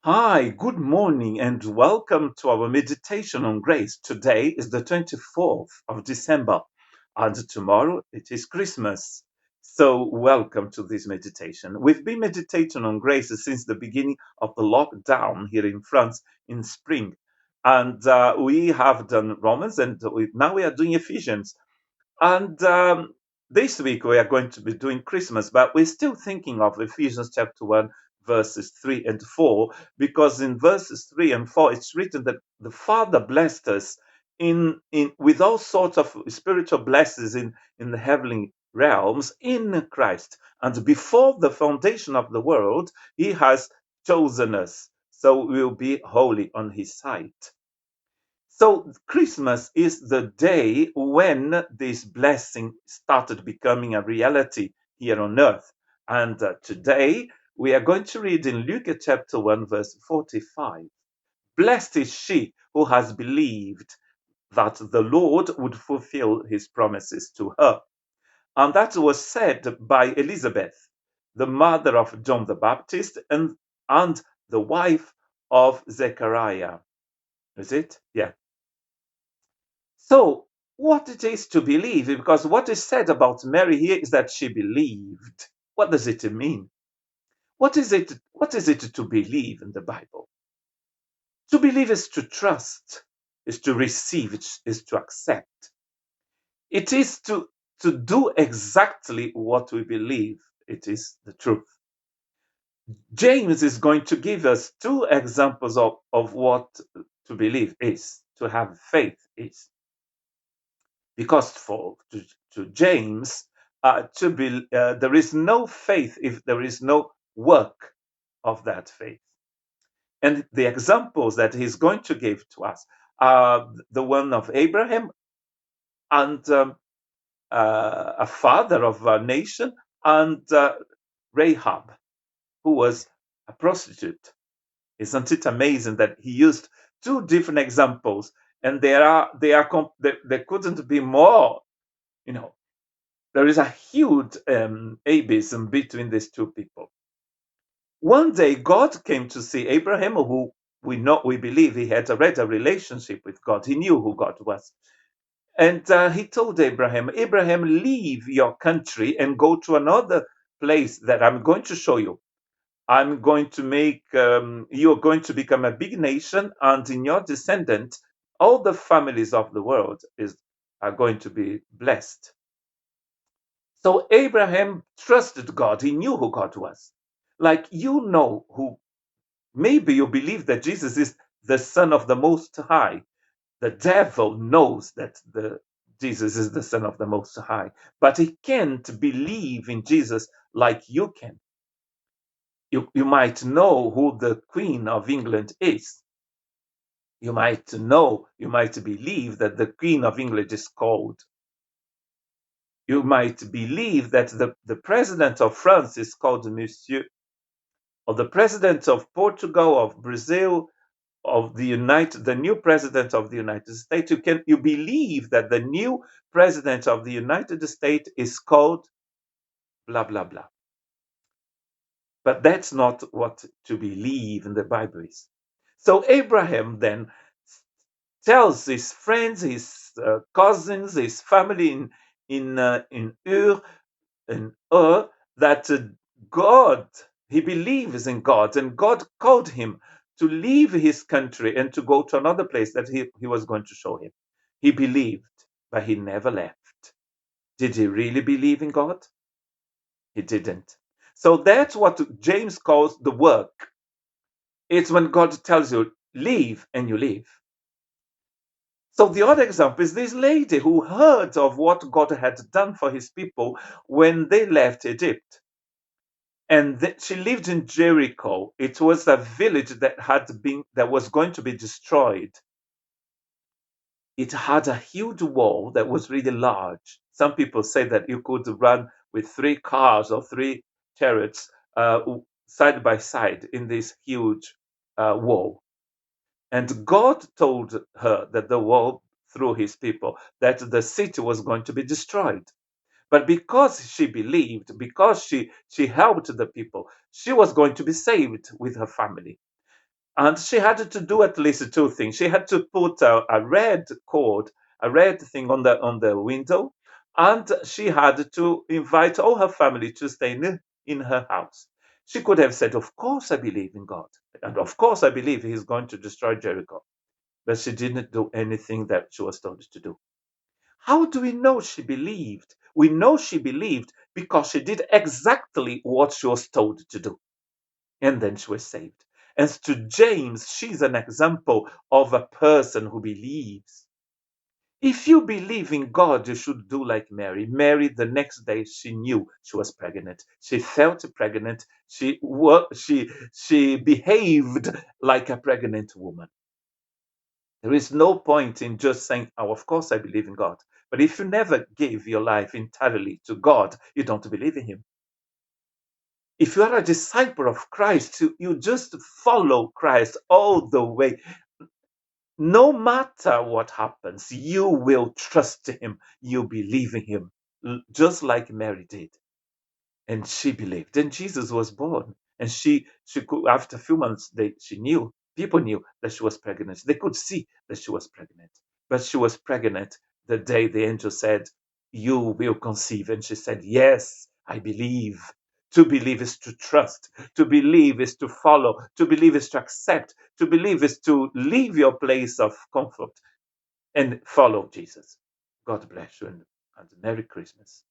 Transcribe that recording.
Hi, good morning, and welcome to our meditation on grace. Today is the 24th of December, and tomorrow it is Christmas. So, welcome to this meditation. We've been meditating on grace since the beginning of the lockdown here in France in spring, and we have done Romans, and now we are doing Ephesians. And this week we are going to be doing Christmas, but we're still thinking of Ephesians chapter 1, verses 3 and 4, because in verses 3 and 4 it's written that the Father blessed us in with all sorts of spiritual blessings in the heavenly realms in Christ. And before the foundation of the world, He has chosen us. So we'll be holy on His sight. So Christmas is the day when this blessing started becoming a reality here on earth. And today we are going to read in Luke chapter 1, verse 45. Blessed is she who has believed that the Lord would fulfill his promises to her. And that was said by Elizabeth, the mother of John the Baptist and the wife of Zechariah. Is it? Yeah. So, what it is to believe, because what is said about Mary here is that she believed. What does it mean? What is it? What is it to believe in the Bible? To believe is to trust, is to receive, is to accept. It is to do exactly what we believe. It is the truth. James is going to give us two examples of what to believe is, to have faith is. Because to James, there is no faith if there is no work of that faith. And the examples that he's going to give to us are the one of Abraham and a father of a nation, and Rahab, who was a prostitute. Isn't it amazing that he used two different examples, and there couldn't be more, you know, there is a huge abysm between these two people. One day, God came to see Abraham, who we believe he had already a relationship with God. He knew who God was, and he told Abraham, "Abraham, leave your country and go to another place that I'm going to show you. I'm going to make you're going to become a big nation, and in your descendant, all the families of the world are going to be blessed." So Abraham trusted God. He knew who God was. Like who maybe you believe that Jesus is the Son of the Most High. The devil knows that the Jesus is the Son of the Most High, but he can't believe in Jesus like you can. You might know who the Queen of England is. You might believe that the Queen of England is called. You might believe that the president of France is called Monsieur, or the president of Portugal, of Brazil, of the new president of the United States. You believe that the new president of the United States is called blah blah blah. But that's not what to believe in the Bible is. So Abraham then tells his friends, his cousins, his family in Ur that God, he believes in God, and God called him to leave his country and to go to another place that he was going to show him. He believed, but he never left. Did he really believe in God? He didn't. So that's what James calls the work. It's when God tells you, leave, and you leave. So the other example is this lady who heard of what God had done for his people when they left Egypt. And she lived in Jericho. It was a village that was going to be destroyed. It had a huge wall that was really large. Some people say that you could run with three cars or three chariots side by side in this huge wall. And God told her that the wall, through his people, that the city was going to be destroyed. But because she believed, because she helped the people, she was going to be saved with her family. And she had to do at least two things. She had to put a red cord, a red thing on the window, and she had to invite all her family to stay in her house. She could have said, "Of course, I believe in God, and of course, I believe He's going to destroy Jericho." But she didn't do anything that she was told to do. How do we know she believed? We know she believed because she did exactly what she was told to do, and then she was saved. As to James, she's an example of a person who believes. If you believe in God, you should do like Mary. Mary, the next day, she knew she was pregnant. She felt pregnant. She behaved like a pregnant woman. There is no point in just saying, "Oh, of course I believe in God." But if you never gave your life entirely to God, you don't believe in Him. If you are a disciple of Christ, you just follow Christ all the way. No matter what happens, you will trust Him. You believe in Him, just like Mary did. And she believed. Then Jesus was born, and she could, after a few months, she knew, people knew that she was pregnant. They could see that she was pregnant, but she was pregnant the day the angel said, "You will conceive," and she said, "Yes, I believe." To believe is to trust. To believe is to follow. To believe is to accept. To believe is to leave your place of comfort and follow Jesus. God bless you, and Merry Christmas.